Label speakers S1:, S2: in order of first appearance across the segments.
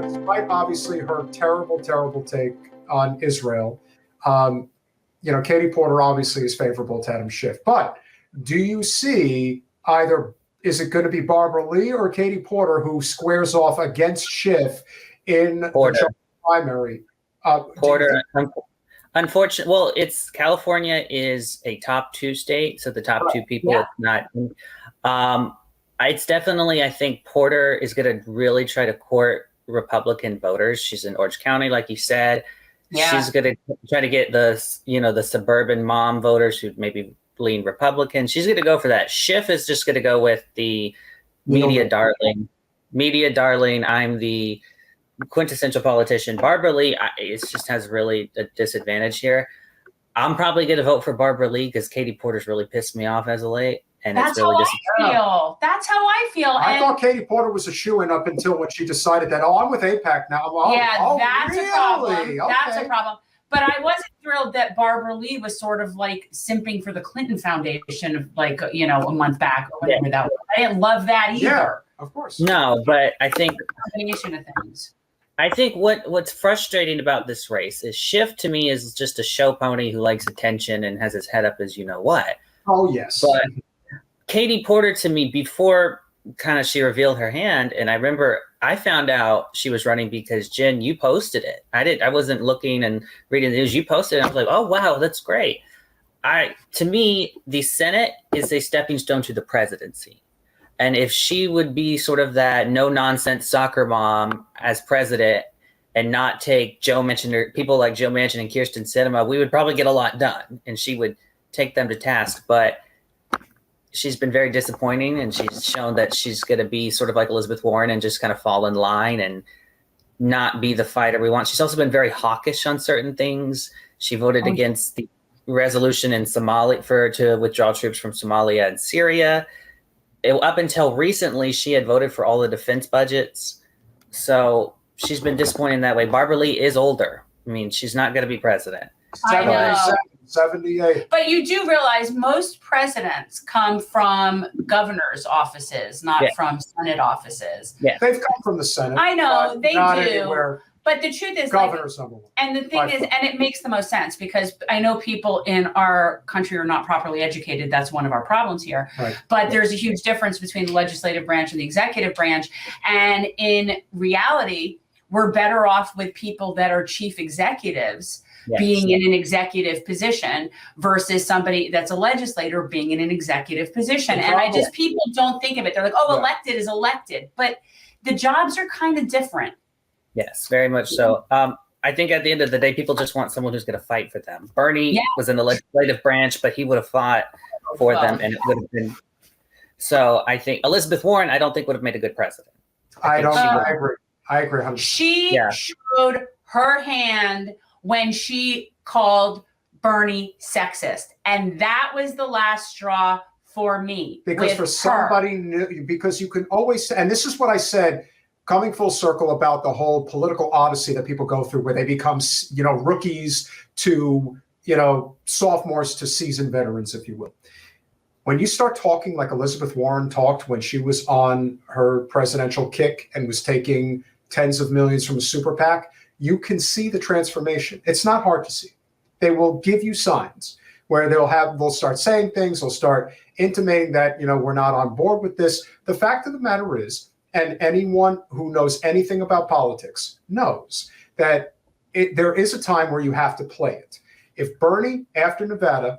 S1: despite obviously her terrible take on Israel, Katie Porter obviously is favorable to Adam Schiff. But do you see is it going to be Barbara Lee or Katie Porter who squares off against Schiff in the primary?
S2: Porter. Unfortunately, well, California is a top 2 state, so the top 2 people not. It's definitely, I think Porter is going to really try to court Republican voters. She's in Orange County, like you said. Yeah. She's going to try to get the suburban mom voters who maybe lean Republican. She's going to go for that. Schiff is just going to go with the media darling. I'm the quintessential politician. Barbara Lee, it just has really a disadvantage here. I'm probably going to vote for Barbara Lee because Katie Porter's really pissed me off as of late. And
S3: that's really how I feel. That's how I feel.
S1: I thought Katie Porter was a shoo-in up until when she decided that, I'm with AIPAC now.
S3: That's
S1: really?
S3: a problem.
S1: Okay.
S3: That's a problem. But I wasn't thrilled that Barbara Lee was sort of like simping for the Clinton Foundation a month back or whatever that was. I didn't love that either.
S1: Yeah, of course.
S2: No, but I think
S3: combination of things.
S2: I think what's frustrating about this race is Schiff to me is just a show pony who likes attention and has his head up as you know what.
S1: Oh yes.
S2: But Katie Porter to me before kind of she revealed her hand, and I remember I found out she was running because Jen, you posted it. I wasn't looking and reading the news. You posted it. And I was like, oh wow, that's great. To me, the Senate is a stepping stone to the presidency. And if she would be sort of that no nonsense soccer mom as president and not take people like Joe Manchin and Kirsten Sinema, we would probably get a lot done and she would take them to task. But she's been very disappointing, and she's shown that she's going to be sort of like Elizabeth Warren and just kind of fall in line and not be the fighter we want. She's also been very hawkish on certain things. She voted against the resolution in Somalia to withdraw troops from Somalia and Syria. Up until recently, she had voted for all the defense budgets. So she's been disappointing that way. Barbara Lee is older. I mean, she's not going to be president.
S1: 78.
S3: But you do realize most presidents come from governor's offices, not from Senate offices.
S1: Yeah. They've come from the Senate.
S3: I know, they do.
S1: Anywhere.
S3: But the truth is,
S1: governor's number one.
S3: And the thing is, and it makes the most sense because I know people in our country are not properly educated. That's one of our problems here.
S1: Right.
S3: But there's a huge difference between the legislative branch and the executive branch. And in reality, we're better off with people that are chief executives being in an executive position versus somebody that's a legislator being in an executive position. And people don't think of it. They're like, elected is elected. But the jobs are kind of different.
S2: Yes, very much so. I think at the end of the day, people just want someone who's going to fight for them. Bernie was in the legislative branch, but he would have fought for them, and it would have been. So I think Elizabeth Warren, I don't think would have made a good president.
S1: I agree. I agree. 100%.
S3: She showed her hand when she called Bernie sexist, and that was the last straw for me.
S1: Because for somebody new, because you can always, and this is what I said. Coming full circle about the whole political odyssey that people go through where they become, rookies to, sophomores to seasoned veterans, if you will. When you start talking like Elizabeth Warren talked when she was on her presidential kick and was taking tens of millions from a super PAC, you can see the transformation. It's not hard to see. They will give you signs where they'll start saying things, they'll start intimating that, we're not on board with this. The fact of the matter is, and anyone who knows anything about politics knows that there is a time where you have to play it. If Bernie, after Nevada,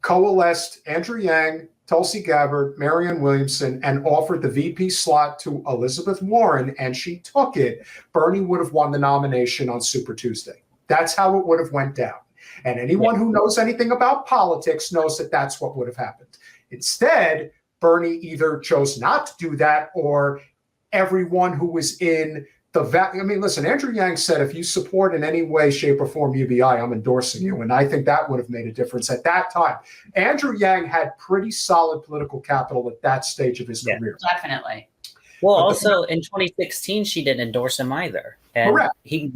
S1: coalesced Andrew Yang, Tulsi Gabbard, Marianne Williamson, and offered the VP slot to Elizabeth Warren, and she took it, Bernie would have won the nomination on Super Tuesday. That's how it would have went down. And anyone who knows anything about politics knows that that's what would have happened. Instead, Bernie either chose not to do that, or everyone who was in listen, Andrew Yang said, if you support in any way, shape, or form UBI, I'm endorsing you. And I think that would have made a difference at that time. Andrew Yang had pretty solid political capital at that stage of his career.
S3: Definitely.
S2: Well, also in 2016, she didn't endorse him either. And
S1: correct.
S2: He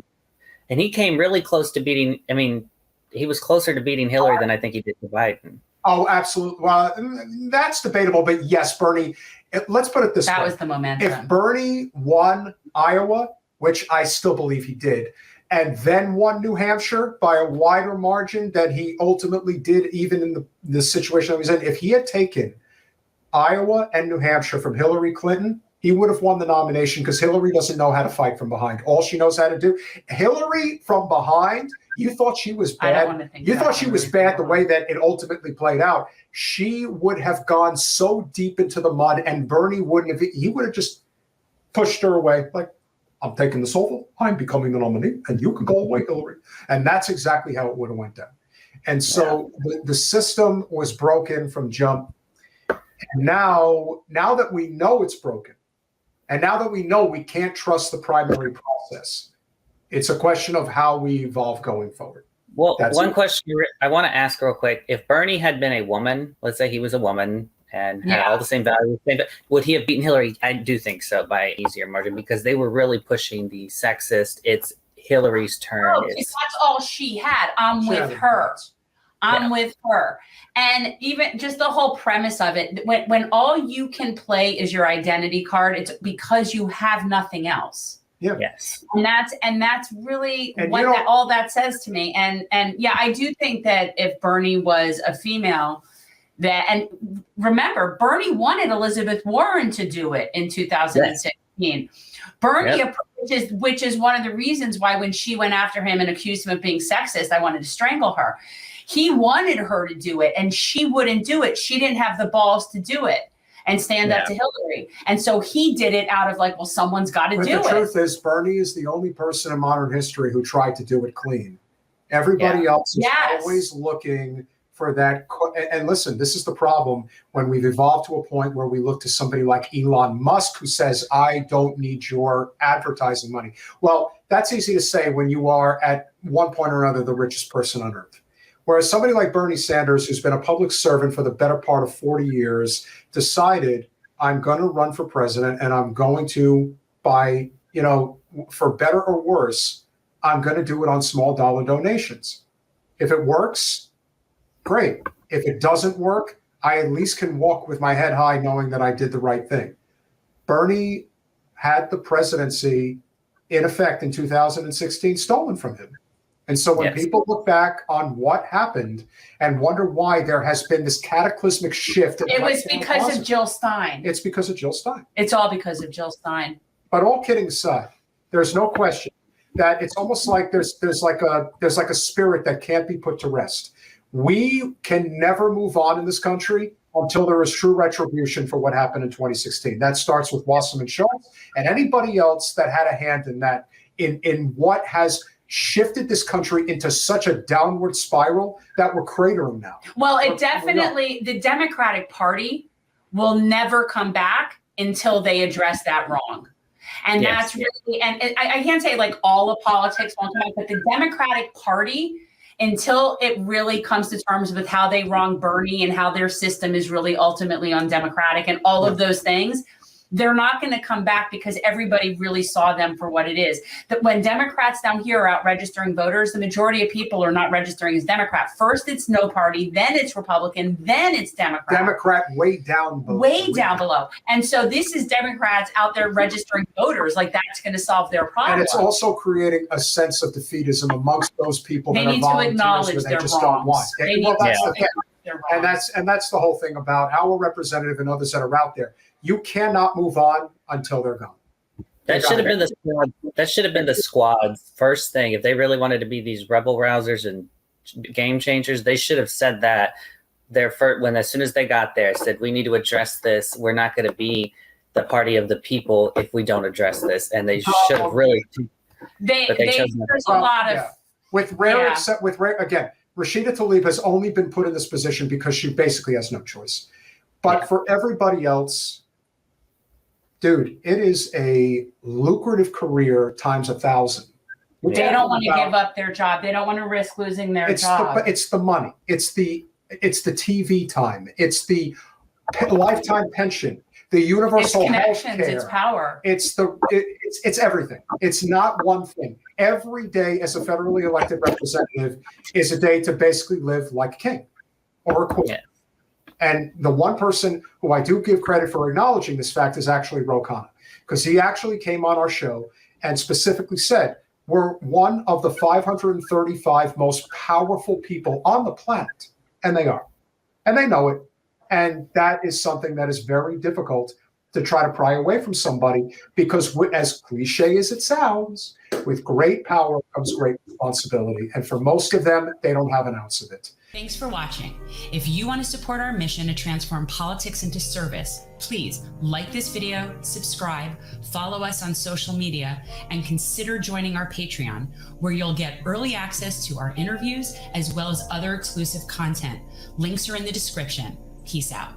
S2: came really close to beating, he was closer to beating Hillary than I think he did to Biden.
S1: Oh, absolutely. Well, that's debatable, but yes, Bernie, let's put it this way.
S3: That was the momentum.
S1: If Bernie won Iowa, which I still believe he did, and then won New Hampshire by a wider margin than he ultimately did, even in the situation that he was in. If he had taken Iowa and New Hampshire from Hillary Clinton, he would have won the nomination, because Hillary doesn't know how to fight from behind. All she knows how to do. Hillary from behind, you thought she was bad.
S3: I don't want to think
S1: you thought she
S3: Hillary
S1: was bad the way that it ultimately played out. She would have gone so deep into the mud, and Bernie wouldn't have. He would have just pushed her away. Like, I'm taking this Oval. I'm becoming the nominee, and you can go away, Hillary. And that's exactly how it would have went down. And so the system was broken from jump. And now that we know it's broken, and now that we know we can't trust the primary process, it's a question of how we evolve going forward.
S2: Well, one question I want to ask real quick. If Bernie had been a woman, let's say he was a woman and had all the same values, would he have beaten Hillary? I do think so, by an easier margin, because they were really pushing the sexist, it's Hillary's turn.
S3: Oh, that's all she had. I'm with her. I'm with her. And even just the whole premise of it, when all you can play is your identity card, it's because you have nothing else.
S1: Yeah.
S2: Yes.
S3: And that's really what all that says to me. And yeah, I do think that if Bernie was a female, and remember, Bernie wanted Elizabeth Warren to do it in 2016. Yes. Bernie, which is one of the reasons why when she went after him and accused him of being sexist, I wanted to strangle her. He wanted her to do it, and she wouldn't do it. She didn't have the balls to do it and stand up to Hillary. And so he did it out of like, well, someone's got to do it.
S1: The truth is, Bernie is the only person in modern history who tried to do it clean. Everybody else is always looking for that. And listen, this is the problem when we've evolved to a point where we look to somebody like Elon Musk, who says, I don't need your advertising money. Well, that's easy to say when you are at one point or another the richest person on earth. Whereas somebody like Bernie Sanders, who's been a public servant for the better part of 40 years, decided, I'm going to run for president, and I'm going to, for better or worse, I'm going to do it on small dollar donations. If it works, great. If it doesn't work, I at least can walk with my head high knowing that I did the right thing. Bernie had the presidency, in effect, in 2016 stolen from him. And so when people look back on what happened and wonder why there has been this cataclysmic shift.
S3: It was because of Jill Stein.
S1: It's because of Jill Stein.
S3: It's all because of Jill Stein.
S1: But all kidding aside, there's no question that it's almost like there's like a spirit that can't be put to rest. We can never move on in this country until there is true retribution for what happened in 2016. That starts with Wasserman Schultz and anybody else that had a hand in that, in what has shifted this country into such a downward spiral that we're cratering now.
S3: Well, it definitely, the Democratic Party will never come back until they address that wrong. And that's really, and I can't say like all of politics won't come back, but the Democratic Party, until it really comes to terms with how they wrong Bernie and how their system is really ultimately undemocratic and all of those things, they're not going to come back, because everybody really saw them for what it is. That when Democrats down here are out registering voters, the majority of people are not registering as Democrat. First, it's no party, then it's Republican, then it's Democrat.
S1: Democrat way down below.
S3: Way down below. And so this is Democrats out there registering voters. Like, that's going to solve their problem.
S1: And it's also creating a sense of defeatism amongst those people
S3: they
S1: that
S3: need
S1: are
S3: to acknowledge
S1: they
S3: their
S1: just
S3: wrongs.
S1: don't want.
S3: They need to
S1: and that's the whole thing about our representative and others that are out there. You cannot move on until they're gone.
S2: That should have been the squad. That should have been the squad's first thing. If they really wanted to be these rebel rousers and game changers, they should have said that their first, when as soon as they got there, said, we need to address this. We're not going to be the party of the people if we don't address this. And they should have really.
S3: There's a lot of
S1: with rare except with rare again. Rashida Tlaib has only been put in this position because she basically has no choice. But for everybody else, dude, it is a lucrative career times 1,000.
S3: They don't want to give up their job. They don't want to risk losing their job.
S1: It's the money. It's the TV time. It's the lifetime pension. The universal health care.
S3: It's power.
S1: It's everything. It's not one thing. Every day as a federally elected representative is a day to basically live like a king or a queen. Yeah. And the one person who I do give credit for acknowledging this fact is actually Ro Khanna, because he actually came on our show and specifically said, we're one of the 535 most powerful people on the planet. And they are. And they know it. And that is something that is very difficult to try to pry away from somebody, because as cliche as it sounds, with great power comes great responsibility. And for most of them, they don't have an ounce of it.
S4: Thanks for watching. If you want to support our mission to transform politics into service, please like this video, subscribe, follow us on social media, and consider joining our Patreon, where you'll get early access to our interviews as well as other exclusive content. Links are in the description. Peace out.